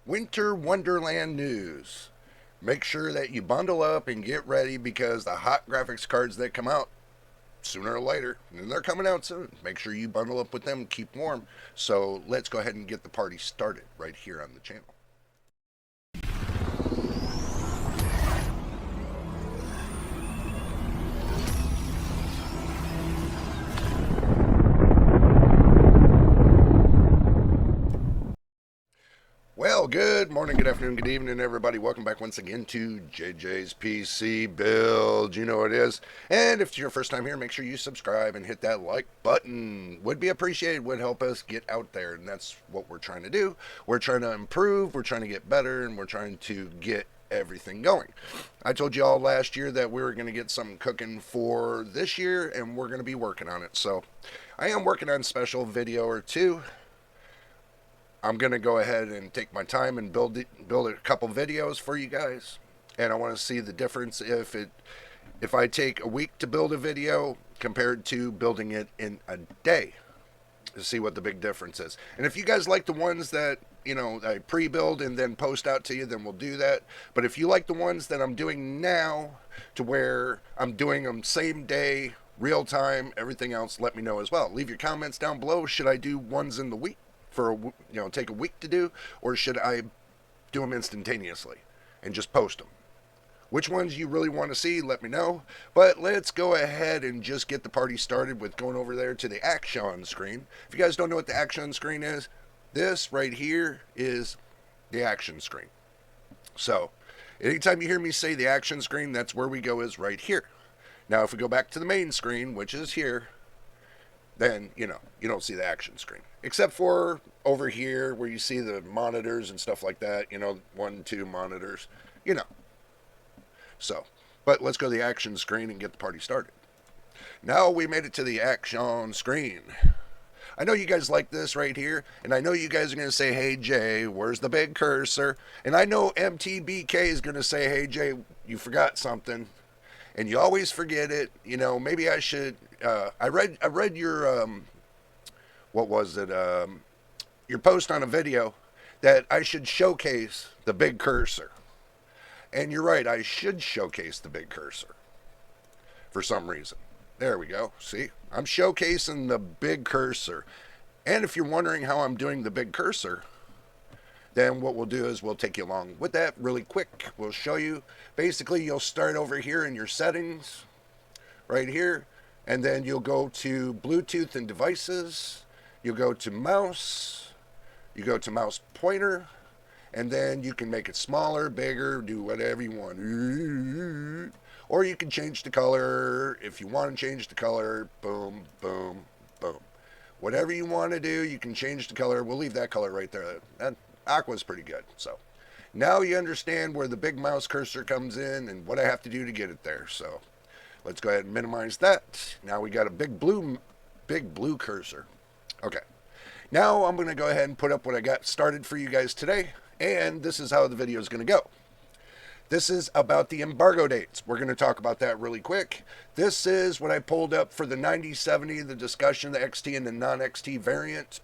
Winter Wonderland news. Make sure that you bundle up and get ready because the hot graphics cards that come out sooner or later, and they're coming out soon. Make sure you bundle up with them and keep warm. So let's go ahead and get the party started right here on the channel. Well, good morning, good afternoon, good evening, everybody. Welcome back once again to JJ's PC Build. You know what it is. And if it's your first time here, make sure you subscribe and hit that like button. Would be appreciated, would help us get out there. And that's what we're trying to do. We're trying to improve, we're trying to get better, and we're trying to get everything going. I told you all last year that we were going to get something cooking for this year, and we're going to be working on it. So I am working on a special video or two. I'm going to go ahead and take my time and build a couple videos for you guys. And I want to see the difference if I take a week to build a video compared to building it in a day, to see what the big difference is. And if you guys like the ones that, you know, I pre-build and then post out to you, then we'll do that. But if you like the ones that I'm doing now, to where I'm doing them same day, real time, everything else, let me know as well. Leave your comments down below. Should I do ones in the week? Take a week to do, or should I do them instantaneously and just post them? Which ones you really want to see, let me know. But let's go ahead and just get the party started with going over there to the action screen. If you guys don't know what the action screen is, this right here is the action screen. So anytime you hear me say the action screen, that's where we go, is right here. Now if we go back to the main screen, which is here, then, you know, you don't see the action screen. Except for over here where you see the monitors and stuff like that, you know, 1, 2 monitors, you know. So, but let's go to the action screen and get the party started. Now we made it to the action screen. I know you guys like this right here, and I know you guys are going to say, hey Jay, where's the big cursor? And I know MTBK is going to say, hey Jay, you forgot something. And you always forget it. You know, maybe I should. I read your what was it? Your post on a video that I should showcase the big cursor. And you're right. I should showcase the big cursor for some reason. There we go. See, I'm showcasing the big cursor. And if you're wondering how I'm doing the big cursor, then what we'll do is we'll take you along with that really quick. We'll show you. Basically, you'll start over here in your settings, right here, and then you'll go to Bluetooth and devices. You'll go to mouse. You go to mouse pointer, and then you can make it smaller, bigger, do whatever you want. Or you can change the color. If you want to change the color, boom, boom, boom. Whatever you want to do, you can change the color. We'll leave that color right there. That Aqua's pretty good. So now you understand where the big mouse cursor comes in and what I have to do to get it there. So let's go ahead and minimize that. Now we got a big blue cursor. Okay. Now I'm going to go ahead and put up what I got started for you guys today. And this is how the video is going to go. This is about the embargo dates. We're going to talk about that really quick. This is what I pulled up for the 9070, the discussion, the XT and the non-XT variant.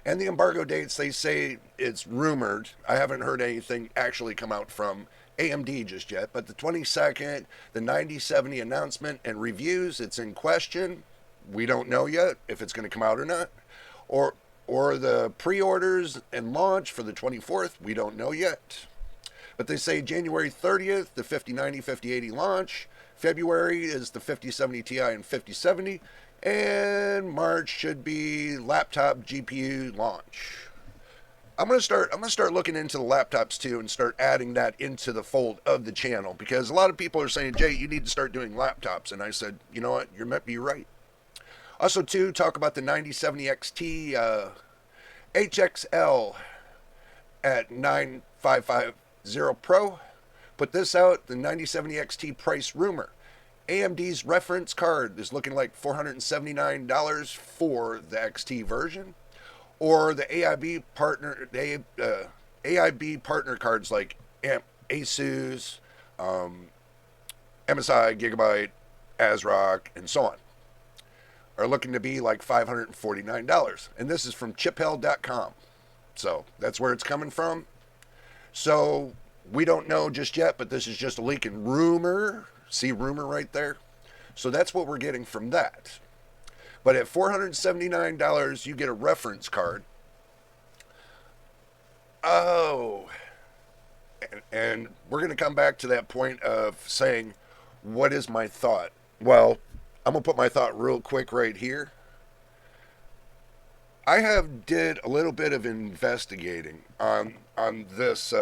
And the embargo dates, they say it's rumored. I haven't heard anything actually come out from AMD just yet. But the 22nd, the 9070 announcement and reviews, it's in question. We don't know yet if it's going to come out or not. Or the pre-orders and launch for the 24th, we don't know yet. But they say January 30th, the 5090, 5080 launch. February is the 5070 Ti and 5070. And March should be laptop GPU launch. I'm gonna start looking into the laptops too and start adding that into the fold of the channel, because a lot of people are saying, Jay, you need to start doing laptops. And I said, you know what, you're right. Also too, talk about the 9070 XT HXL at 9550 Pro. Put this out, the 9070 XT price rumor. AMD's reference card is looking like $479 for the XT version, or the AIB partner cards like Asus, MSI, Gigabyte, ASRock, and so on, are looking to be like $549. And this is from chiphell.com. So that's where it's coming from. So we don't know just yet, but this is just a leak and rumor. See rumor right there? So that's what we're getting from that. But at $479, you get a reference card. Oh, and we're going to come back to that point of saying, what is my thought? Well, I'm going to put my thought real quick right here. I have did a little bit of investigating on this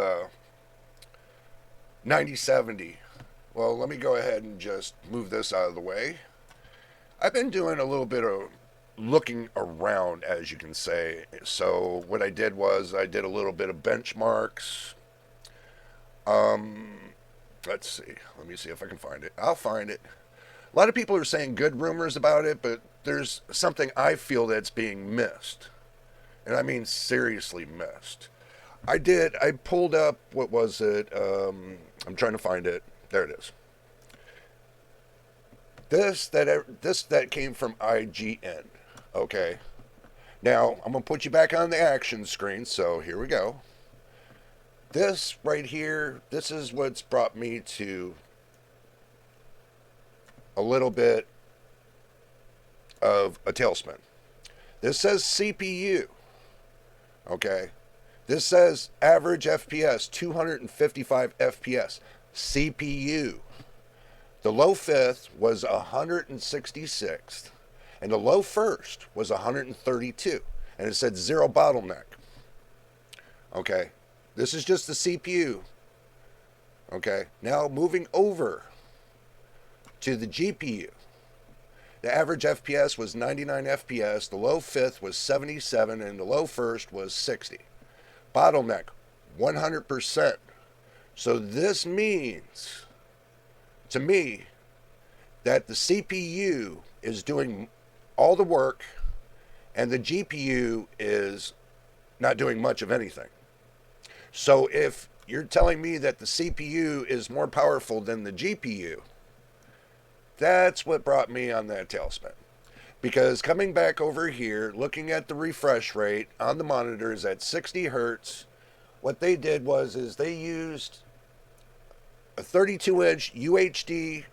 9070. Well, let me go ahead and just move this out of the way. I've been doing a little bit of looking around, as you can say. So what I did was I did a little bit of benchmarks. Um, let's see. Let me see if I can find it. I'll find it. A lot of people are saying good rumors about it, but there's something I feel that's being missed. And I mean seriously missed. I pulled up, what was it? I'm trying to find it. There it is. This that came from IGN. Okay. Now, I'm going to put you back on the action screen, so here we go. This right here, this is what's brought me to a little bit of a tailspin. This says CPU. Okay. This says average FPS, 255 FPS. CPU. The low fifth was 166th, and the low first was 132, and it said zero bottleneck. Okay. This is just the CPU. Okay. Now moving over to the GPU. The average FPS was 99 FPS, the low fifth was 77, and the low first was 60. Bottleneck, 100%. So this means, to me, that the CPU is doing all the work and the GPU is not doing much of anything. So if you're telling me that the CPU is more powerful than the GPU, that's what brought me on that tailspin. Because coming back over here, looking at the refresh rate on the monitors at 60 hertz, what they did is they used a 32-inch UHD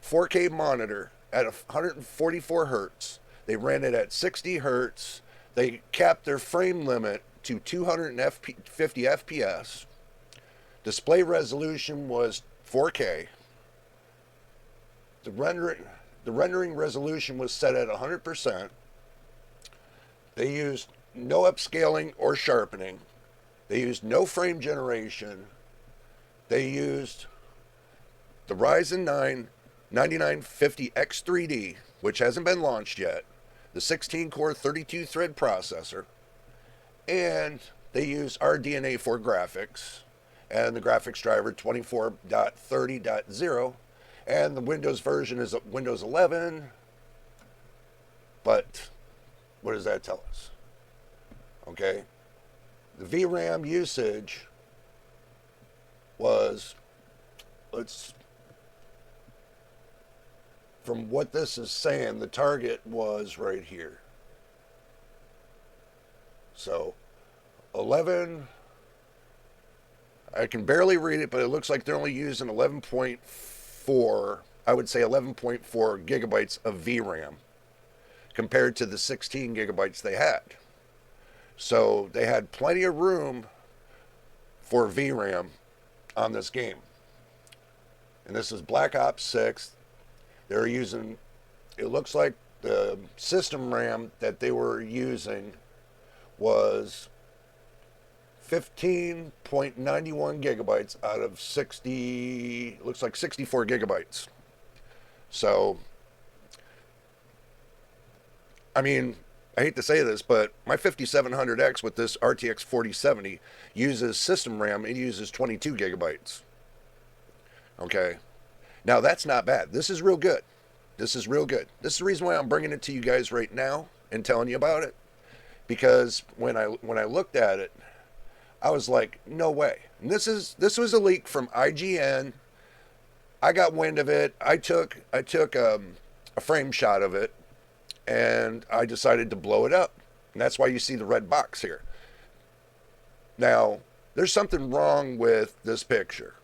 4K monitor at 144 hertz. They ran it at 60 hertz. They capped their frame limit to 250 FPS. Display resolution was 4K. The rendering resolution was set at 100%. They used no upscaling or sharpening. They used no frame generation. They used the Ryzen 9 9950X3D, which hasn't been launched yet, the 16-core 32-thread processor, and they use RDNA for graphics, and the graphics driver 24.30.0, and the Windows version is Windows 11. But what does that tell us? Okay. The VRAM usage was, from what this is saying, the target was right here. So 11, I can barely read it, but it looks like they're only using 11.4, I would say 11.4 gigabytes of VRAM compared to the 16 gigabytes they had. So they had plenty of room for VRAM on this game. And this is Black Ops 6. They're using, it looks like the system RAM that they were using was 15.91 gigabytes out of 60, looks like 64 gigabytes. So, I mean, I hate to say this, but my 5700X with this RTX 4070 uses system RAM. It uses 22 gigabytes. Okay. Now, that's not bad. This is real good. This is real good. This is the reason why I'm bringing it to you guys right now and telling you about it. Because when I looked at it, I was like, no way. And this was a leak from IGN. I got wind of it. I took a frame shot of it, and I decided to blow it up. And that's why you see the red box here. Now, There's something wrong with this picture.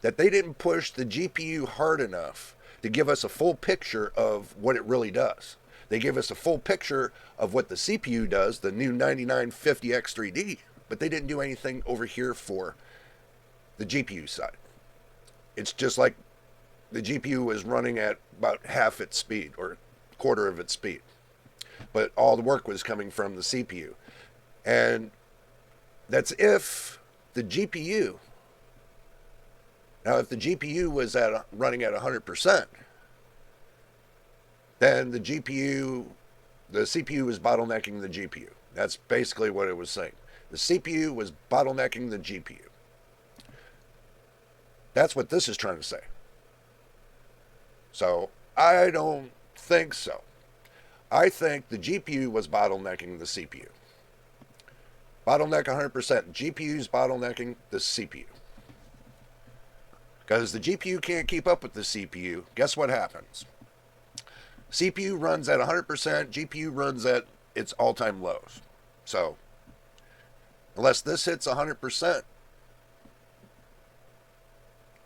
That they didn't push the GPU hard enough to give us a full picture of what it really does. They give us a full picture of what the CPU does, the new 9950X3D, but they didn't do anything over here for the GPU side. It's just like the GPU was running at about half its speed or quarter of its speed, but all the work was coming from the CPU. And that's if the GPU, now if the GPU was running at 100%, then the CPU was bottlenecking the GPU. That's basically what it was saying. The CPU was bottlenecking the GPU. That's what this is trying to say. So I don't think so. I think the GPU was bottlenecking the CPU. Bottleneck 100%. GPU's bottlenecking the CPU. Because the GPU can't keep up with the CPU. Guess what happens? CPU runs at 100%. GPU runs at its all-time lows. So unless this hits 100%,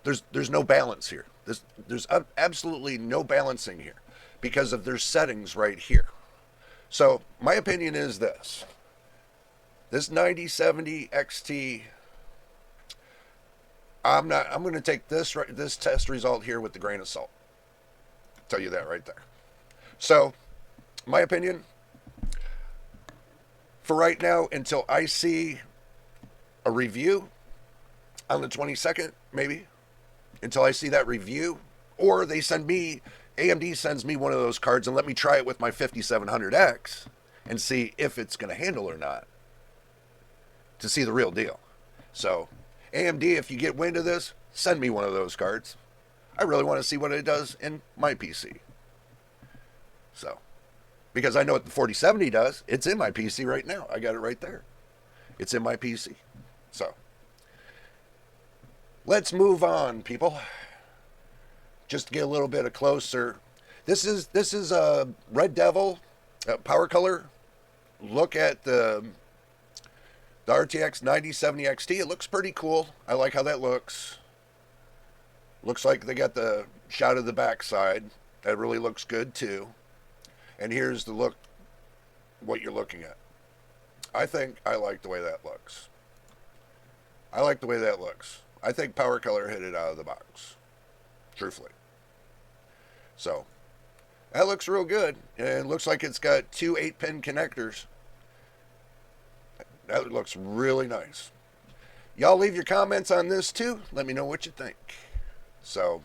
there's no balance here. There's absolutely no balancing here because of their settings right here. So my opinion is this. This 9070 XT, I'm going to take this test result here with a grain of salt. I'll tell you that right there. So, my opinion, for right now, until I see a review on the 22nd, maybe, until I see that review, or they send me, AMD sends me one of those cards and let me try it with my 5700X and see if it's going to handle or not, to see the real deal. So, AMD, if you get wind of this, send me one of those cards. I really want to see what it does in my PC. So, because I know what the 4070 does. It's in my PC right now. I got it right there. It's in my PC. So, let's move on, people. Just to get a little bit of closer. This is a Red Devil Power Color. Look at the RTX 9070 XT. It looks pretty cool. I like how that looks. Looks like they got the shot of the backside. That really looks good too. And here's the look, what you're looking at. I think I like the way that looks. I like the way that looks. I think Power Color hit it out of the box. Truthfully. So, that looks real good. And it looks like it's got two 8-pin connectors. That looks really nice. Y'all leave your comments on this too. Let me know what you think. So,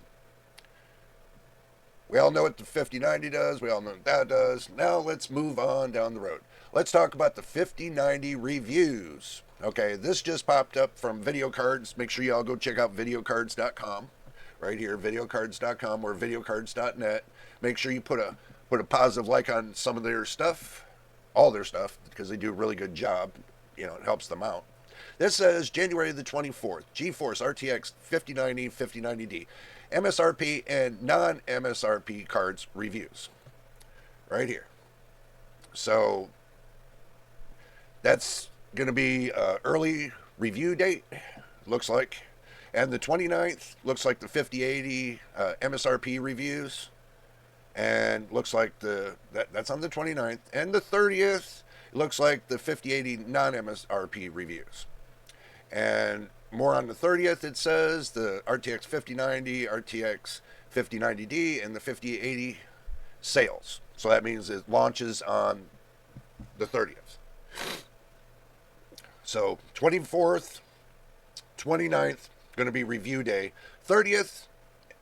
we all know what the 5090 does. We all know what that does. Now let's move on down the road. Let's talk about the 5090 reviews. Okay, this just popped up from Video Cards. Make sure y'all go check out videocards.com. Right here, videocards.com or videocards.net. Make sure you put a positive like on some of their stuff. All their stuff, because they do a really good job. You know, it helps them out. This says January the 24th, GeForce RTX 5090, 5090D, MSRP and non-MSRP cards reviews. Right here. So, that's going to be early review date, looks like. And the 29th looks like the 5080 MSRP reviews. And looks like that's on the 29th. And the 30th looks like the 5080 non-MSRP reviews. And more on the 30th, it says the RTX 5090, RTX 5090D, and the 5080 sales. So that means it launches on the 30th. So 24th, 29th, going to be review day. 30th,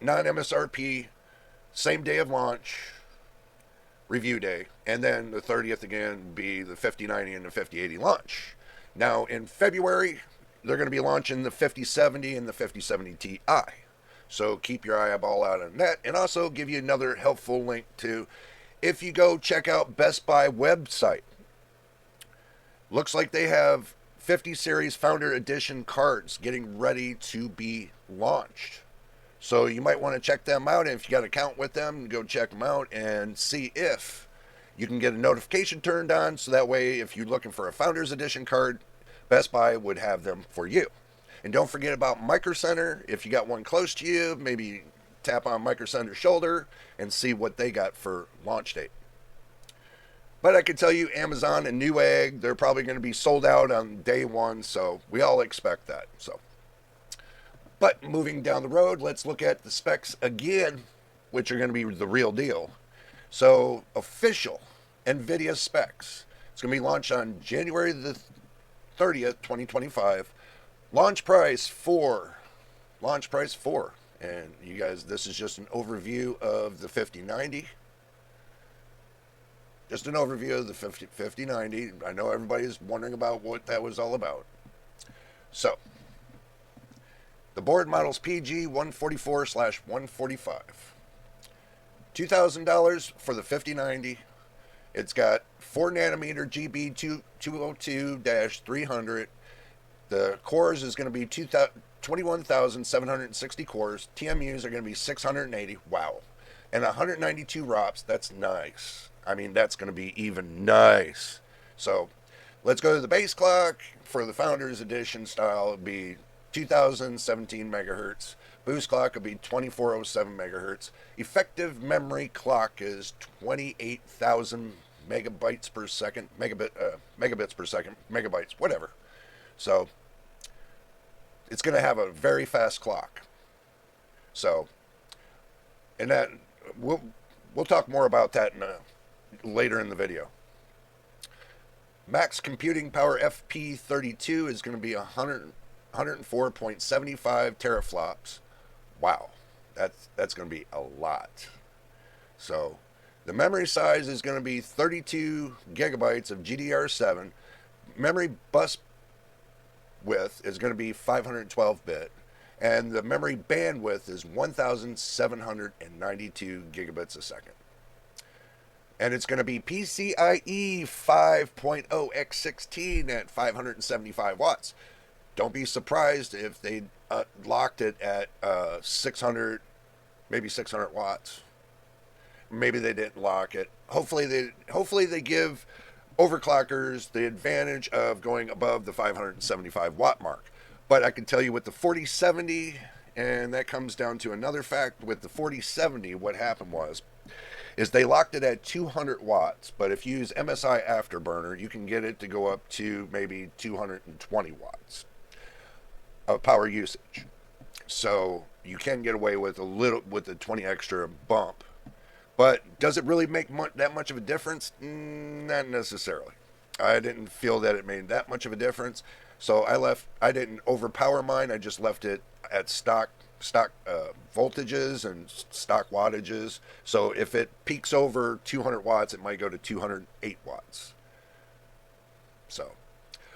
non-MSRP, same day of launch, review day. And then the 30th again be the 5090 and the 5080 launch. Now in February, they're going to be launching the 5070 and the 5070 Ti. So keep your eyeball out on that. And also give you another helpful link to, if you go check out Best Buy website. Looks like they have 50 Series Founder Edition cards getting ready to be launched. So you might want to check them out. And if you got an account with them, go check them out and see if you can get a notification turned on. So that way, if you're looking for a Founders Edition card, Best Buy would have them for you. And don't forget about Micro Center. If you got one close to you, maybe tap on Micro Center's shoulder and see what they got for launch date. But I can tell you, Amazon and Newegg, they're probably going to be sold out on day one, so we all expect that. But moving down the road, let's look at the specs again, which are going to be the real deal. So, official NVIDIA specs. It's going to be launched on January the 30th, 2025. Launch price 4. And you guys, this is just an overview of the 5090. Just an overview of the 5090. I know everybody's wondering about what that was all about. So, the board model's PG 144/145. $2,000 for the 5090. It's got 4 nanometer GB 202-300. The cores is going to be 21,760 cores. TMUs are going to be 680. Wow. And 192 ROPS. That's nice. I mean, that's going to be even nice. So, let's go to the base clock. For the Founders Edition style, it'll be 2017 megahertz. Boost clock will be 2407 megahertz. Effective memory clock is 28,000 megabytes per second. Megabits per second. Megabytes, whatever. So, it's going to have a very fast clock. So, and that we'll talk more about that later in the video. Max computing power FP32 is going to be 104.75 teraflops. Wow, that's going to be a lot. So, the memory size is going to be 32 gigabytes of GDDR7. Memory bus width is going to be 512-bit. And the memory bandwidth is 1,792 gigabits a second. And it's going to be PCIe 5.0 x16 at 575 watts. Don't be surprised if they locked it at 600, maybe 600 watts. Maybe they didn't lock it. Hopefully they give overclockers the advantage of going above the 575 watt mark. But I can tell you with the 4070, and that comes down to another fact with the 4070, what happened is they locked it at 200 watts, but if you use MSI Afterburner, you can get it to go up to maybe 220 watts of power usage. So you can get away with the 20 extra bump. But does it really make that much of a difference? Not necessarily. I didn't feel that it made that much of a difference. So I didn't overpower mine. I just left it at stock voltages and stock wattages. So if it peaks over 200 watts, it might go to 208 watts. So,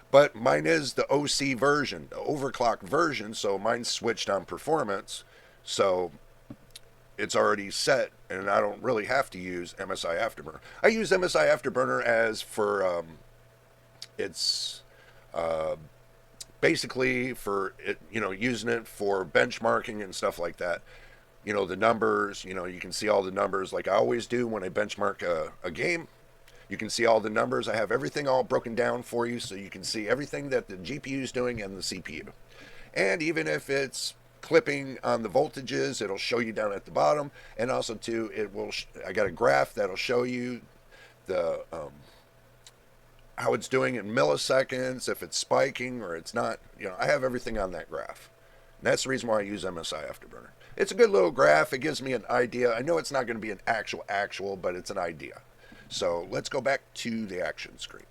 but mine is the OC version, the overclock version. So mine's switched on performance. So it's already set, and I don't really have to use MSI Afterburner. I use MSI Afterburner as for it's basically for it, using it for benchmarking and stuff like that. The numbers, you can see all the numbers like I always do when I benchmark a game. You can see all the numbers. I have everything all broken down for you so you can see everything that the GPU is doing and the CPU. And even if it's clipping on the voltages, it'll show you down at the bottom. And also too, I got a graph that'll show you the how it's doing in milliseconds, if it's spiking or it's not. I have everything on that graph. And that's the reason why I use MSI Afterburner. It's a good little graph. It gives me an idea. I know it's not going to be an actual, but it's an idea. So let's go back to the action screen.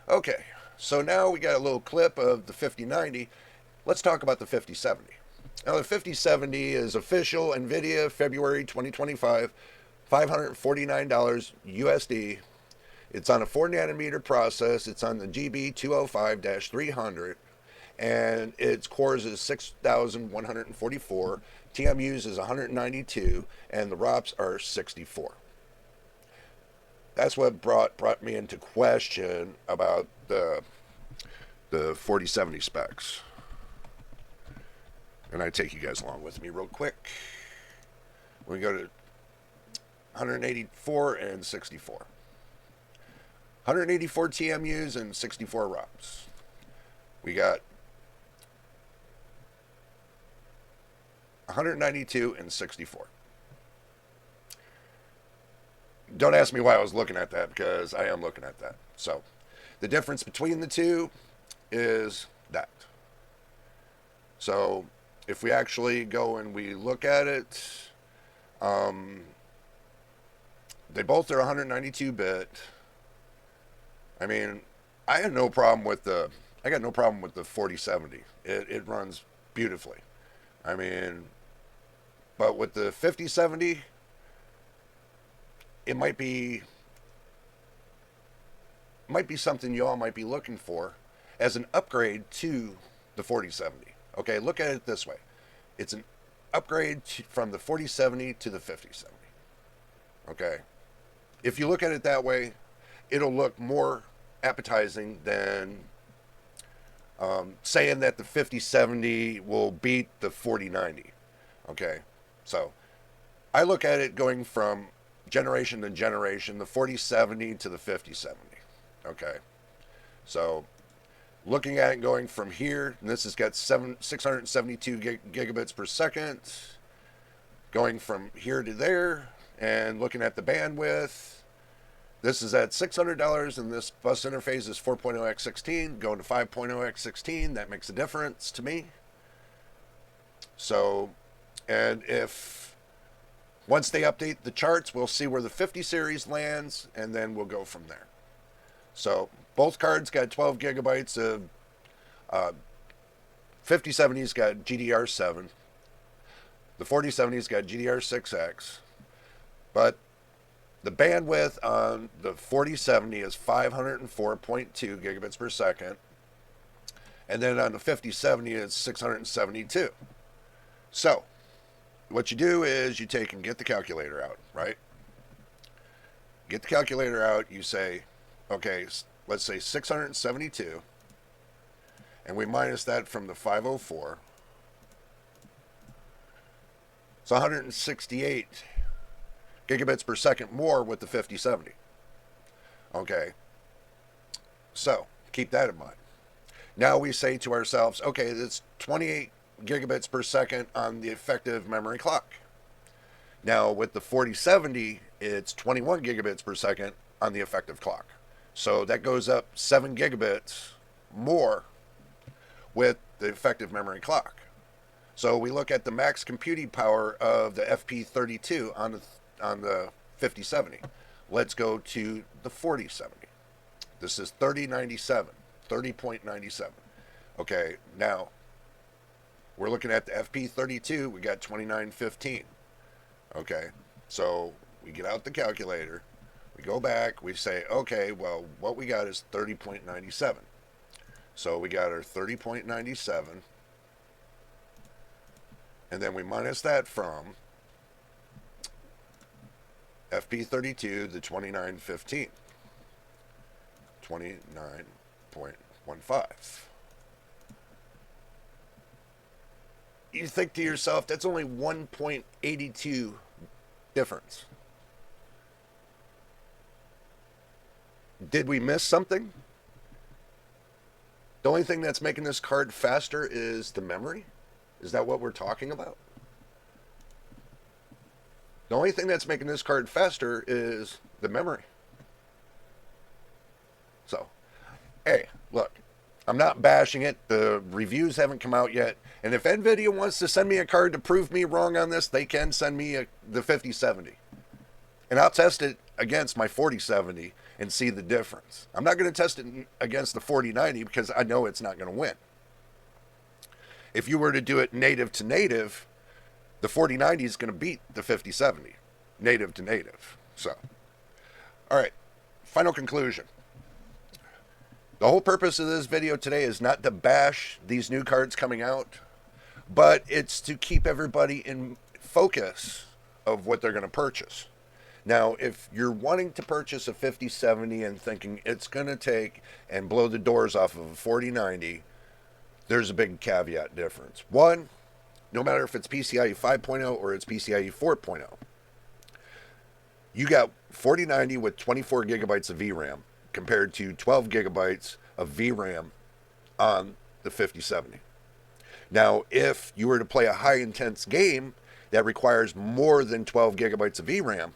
Okay, so now we got a little clip of the 5090. Let's talk about the 5070. Now the 5070 is official NVIDIA February 2025, $549 USD. It's on a 4 nanometer process. It's on the GB 205-300, and its cores is 6,144. TMUs is 192, and the ROPS are 64. That's what brought me into question about the 4070 specs. And I take you guys along with me real quick. We go to 184 and 64. 184 TMUs and 64 ROPS. We got 192 and 64. Don't ask me why I was looking at that, because I am looking at that. So the difference between the two is that. So if we actually go and we look at it, they both are 192-bit. I mean, I got no problem with the 4070. It runs beautifully. I mean, but with the 5070, it might be something you all might be looking for as an upgrade to the 4070. Okay, look at it this way. It's an upgrade from the 4070 to the 5070. Okay? If you look at it that way, it'll look more appetizing than saying that the 5070 will beat the 4090. Okay? So, I look at it going from generation to generation, the 4070 to the 5070. Okay? So, looking at it going from here, and this has got 672 gigabits per second, going from here to there, and looking at the bandwidth, this is at $600, and this bus interface is 4.0x16, going to 5.0x16, that makes a difference to me. So, and if, once they update the charts, we'll see where the 50 series lands, and then we'll go from there. So, both cards got 12 gigabytes of 5070's got GDR7. The 4070's got GDR6X. But the bandwidth on the 4070 is 504.2 gigabits per second. And then on the 5070 it's 672. So, what you do is you take and get the calculator out, right? Get the calculator out, you say, okay, let's say 672, and we minus that from the 504. It's 168 gigabits per second more with the 5070. Okay, so keep that in mind. Now we say to ourselves, okay, that's 28 gigabits per second on the effective memory clock. Now with the 4070, it's 21 gigabits per second on the effective clock. So that goes up 7 gigabits more with the effective memory clock. So we look at the max computing power of the FP32 on the 5070. Let's go to the 4070. This is 30.97. Okay, now we're looking at the FP32. We got 2915. Okay, so we get out the calculator. We go back, we say, okay, well, what we got is 30.97. So we got our 30.97, and then we minus that from FP32, the 2915. 29.15. You think to yourself, that's only 1.82 difference. Did we miss something? The only thing that's making this card faster is the memory? Is that what we're talking about? The only thing that's making this card faster is the memory. So, hey, look, I'm not bashing it. The reviews haven't come out yet. And if NVIDIA wants to send me a card to prove me wrong on this, they can send me the 5070. And I'll test it against my 4070 and see the difference. I'm not going to test it against the 4090 because I know it's not going to win. If you were to do it native to native, the 4090 is going to beat the 5070, native to native. So, all right, final conclusion. The whole purpose of this video today is not to bash these new cards coming out, but it's to keep everybody in focus of what they're going to purchase. Now, if you're wanting to purchase a 5070 and thinking it's going to take and blow the doors off of a 4090, there's a big caveat difference. One, no matter if it's PCIe 5.0 or it's PCIe 4.0, you got 4090 with 24 gigabytes of VRAM compared to 12 gigabytes of VRAM on the 5070. Now, if you were to play a high intense game that requires more than 12 gigabytes of VRAM,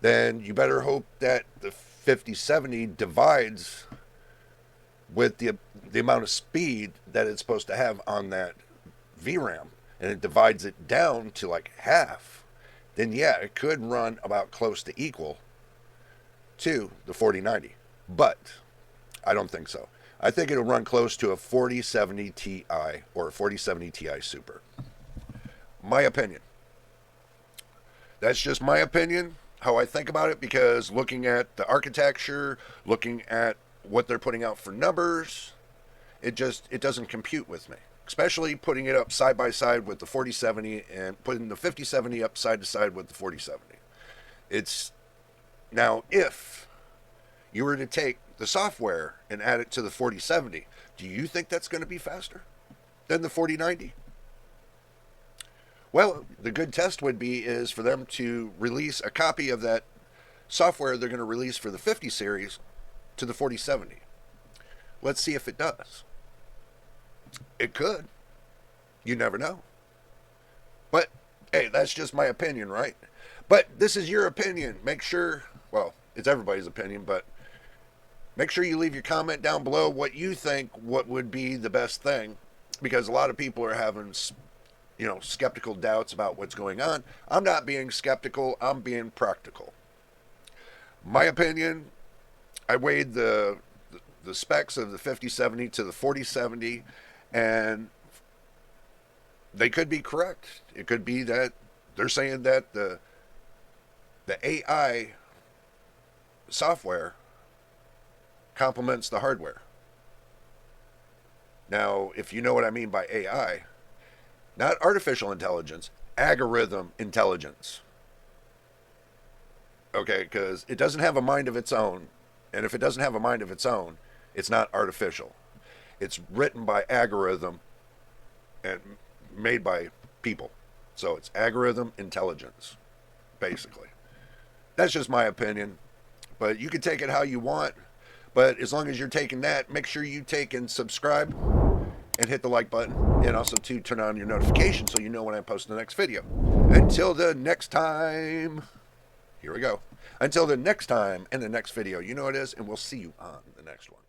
then you better hope that the 5070 divides with the amount of speed that it's supposed to have on that VRAM, and it divides it down to like half, then yeah, it could run about close to equal to the 4090. But I don't think so. I think it'll run close to a 4070 Ti or a 4070 Ti Super. My opinion. That's just my opinion, how I think about it, because looking at the architecture, looking at what they're putting out for numbers, it doesn't compute with me. Especially putting it up side by side with the 4070 and putting the 5070 up side to side with the 4070. It's now, if you were to take the software and add it to the 4070, do you think that's going to be faster than the 4090? Well, the good test would be is for them to release a copy of that software they're going to release for the 50 series to the 4070. Let's see if it does. It could. You never know. But, hey, that's just my opinion, right? But this is your opinion. Make sure, well, it's everybody's opinion, but make sure you leave your comment down below what you think what would be the best thing, because a lot of people are having, skeptical doubts about what's going on. I'm not being skeptical. I'm being practical. My opinion, I weighed the specs of the 5070 to the 4070, and they could be correct. It could be that they're saying that the AI software complements the hardware. Now, if you know what I mean by AI, not artificial intelligence, algorithm intelligence. Okay, because it doesn't have a mind of its own. And if it doesn't have a mind of its own, it's not artificial. It's written by algorithm and made by people. So it's algorithm intelligence, basically. That's just my opinion. But you can take it how you want. But as long as you're taking that, make sure you take and subscribe and hit the like button. And also to turn on your notifications so you know when I post the next video. Until the next time, here we go. Until the next time in the next video, you know what it is, and we'll see you on the next one.